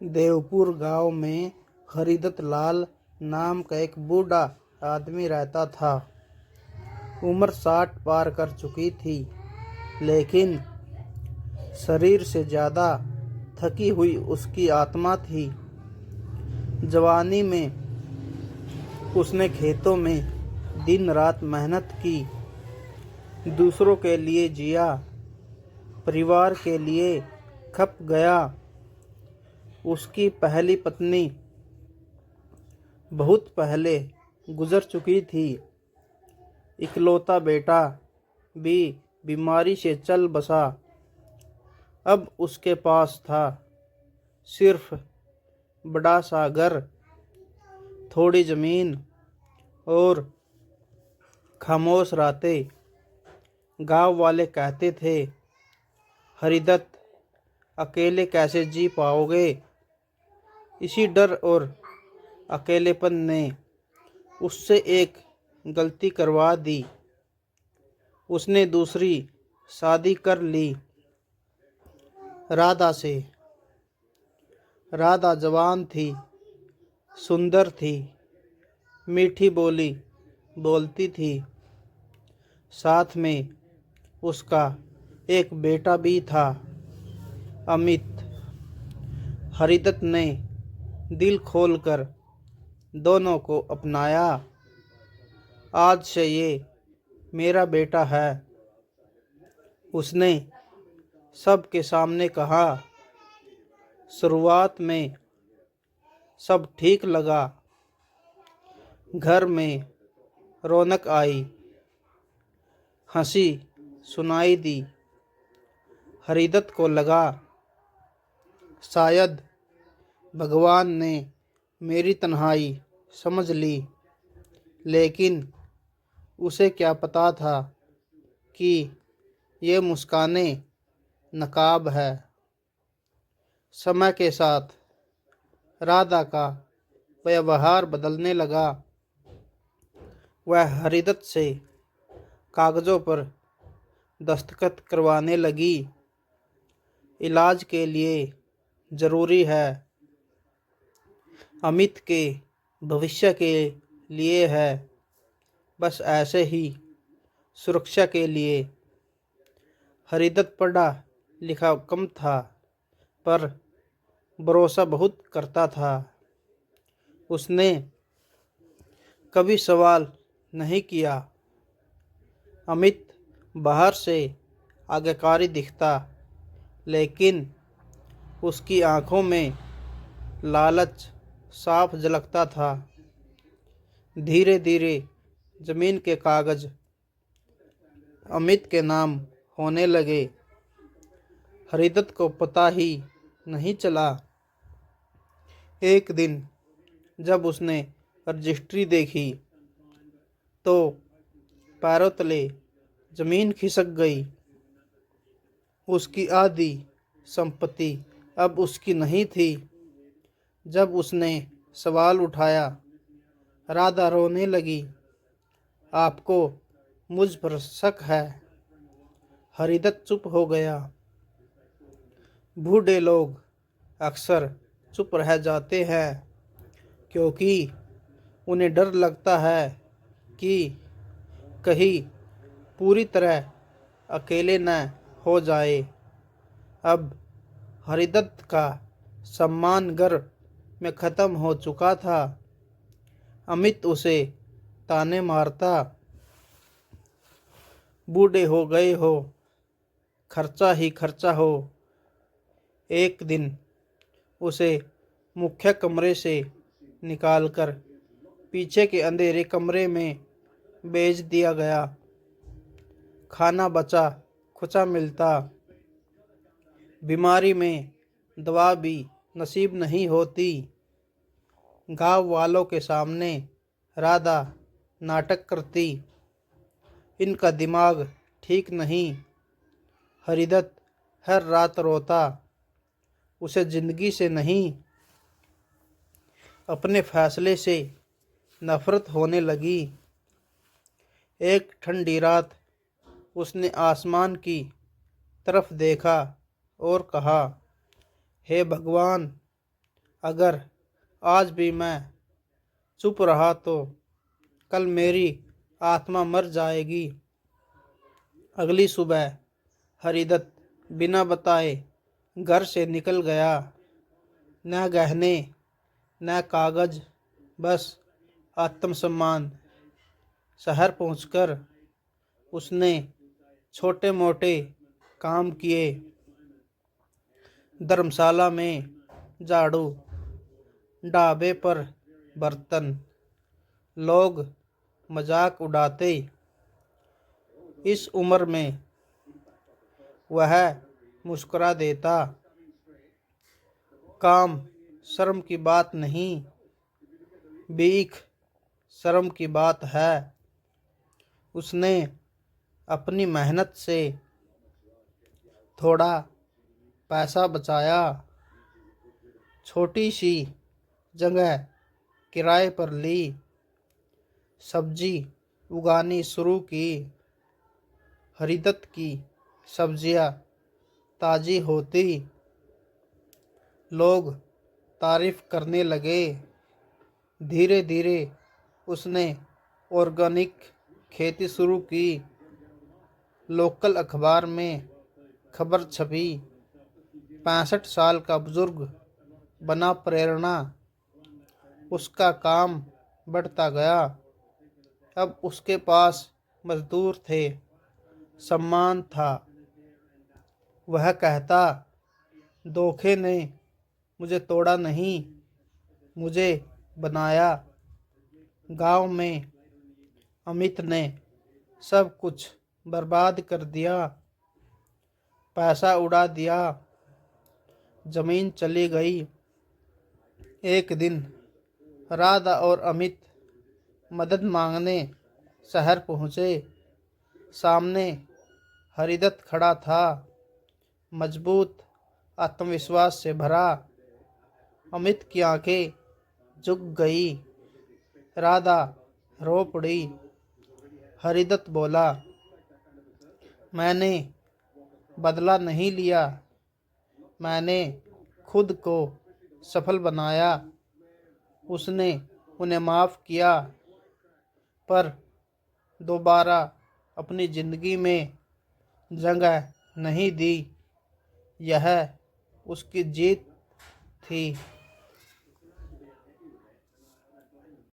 देवपुर गांव में हरिदत्त लाल नाम का एक बूढ़ा आदमी रहता था। उम्र 60 पार कर चुकी थी, लेकिन शरीर से ज़्यादा थकी हुई उसकी आत्मा थी। जवानी में उसने खेतों में दिन रात मेहनत की, दूसरों के लिए जिया, परिवार के लिए खप गया। उसकी पहली पत्नी बहुत पहले गुजर चुकी थी। इकलौता बेटा भी बीमारी से चल बसा। अब उसके पास था सिर्फ बड़ा सा घर, थोड़ी जमीन और खामोश रातें। गांव वाले कहते थे, हरिदत्त, अकेले कैसे जी पाओगे? इसी डर और अकेलेपन ने उससे एक गलती करवा दी। उसने दूसरी शादी कर ली, राधा से। राधा जवान थी, सुंदर थी, मीठी बोली बोलती थी। साथ में उसका एक बेटा भी था, अमित। हरिदत्त ने दिल खोलकर दोनों को अपनाया। आज से ये मेरा बेटा है, उसने सबके सामने कहा। शुरुआत में सब ठीक लगा, घर में रौनक आई, हंसी सुनाई दी। हरिदत्त को लगा शायद भगवान ने मेरी तन्हाई समझ ली, लेकिन उसे क्या पता था कि ये मुस्कानें नकाब है। समय के साथ राधा का व्यवहार बदलने लगा। वह हरिदत्त से कागज़ों पर दस्तखत करवाने लगी। इलाज के लिए ज़रूरी है, अमित के भविष्य के लिए है, बस ऐसे ही सुरक्षा के लिए। हरिदत्त पढ़ा लिखा कम था, पर भरोसा बहुत करता था। उसने कभी सवाल नहीं किया। अमित बाहर से आज्ञाकारी दिखता, लेकिन उसकी आंखों में लालच साफ झलकता था। धीरे धीरे जमीन के कागज अमित के नाम होने लगे। हरिदत्त को पता ही नहीं चला। एक दिन जब उसने रजिस्ट्री देखी, तो पैरों तले जमीन खिसक गई। उसकी आधी संपत्ति अब उसकी नहीं थी। जब उसने सवाल उठाया, राधा रोने लगी। आपको मुझ पर शक है? हरिदत्त चुप हो गया। बूढ़े लोग अक्सर चुप रह जाते हैं, क्योंकि उन्हें डर लगता है कि कहीं पूरी तरह अकेले न हो जाए। अब हरिदत्त का सम्मान घर में ख़त्म हो चुका था। अमित उसे ताने मारता, बूढ़े हो गए हो, खर्चा ही खर्चा हो। एक दिन उसे मुख्य कमरे से निकालकर पीछे के अंधेरे कमरे में भेज दिया गया। खाना बचा खुचा मिलता, बीमारी में दवा भी नसीब नहीं होती। गांव वालों के सामने राधा नाटक करती, इनका दिमाग ठीक नहीं। हरिदत्त हर रात रोता। उसे जिंदगी से नहीं, अपने फैसले से नफरत होने लगी। एक ठंडी रात उसने आसमान की तरफ देखा और कहा, हे भगवान, अगर आज भी मैं चुप रहा तो कल मेरी आत्मा मर जाएगी। अगली सुबह हरिदत्त बिना बताए घर से निकल गया। न गहने न कागज, बस आत्मसम्मान। शहर पहुंचकर उसने छोटे मोटे काम किए। धर्मशाला में झाड़ू, ढाबे पर बर्तन। लोग मजाक उड़ाते। इस उम्र में वह मुस्कुरा देता। काम शर्म की बात नहीं, भीख शर्म की बात है। उसने अपनी मेहनत से थोड़ा पैसा बचाया। छोटी सी जगह किराए पर ली। सब्जी उगानी शुरू की। हरिदत्त की सब्जियां ताज़ी होती। लोग तारीफ करने लगे। धीरे धीरे उसने ऑर्गेनिक खेती शुरू की। लोकल अखबार में खबर छपी। 65 साल का बुजुर्ग बना प्रेरणा। उसका काम बढ़ता गया। अब उसके पास मजदूर थे, सम्मान था। वह कहता, धोखे ने मुझे तोड़ा नहीं, मुझे बनाया। गांव में अमित ने सब कुछ बर्बाद कर दिया। पैसा उड़ा दिया, जमीन चली गई। एक दिन राधा और अमित मदद मांगने शहर पहुँचे। सामने हरिदत्त खड़ा था, मजबूत, आत्मविश्वास से भरा। अमित की आंखें झुक गई। राधा रो पड़ी। हरिदत्त बोला, मैंने बदला नहीं लिया, मैंने खुद को सफल बनाया। उसने उन्हें माफ़ किया, पर दोबारा अपनी ज़िंदगी में जगह नहीं दी। यह उसकी जीत थी।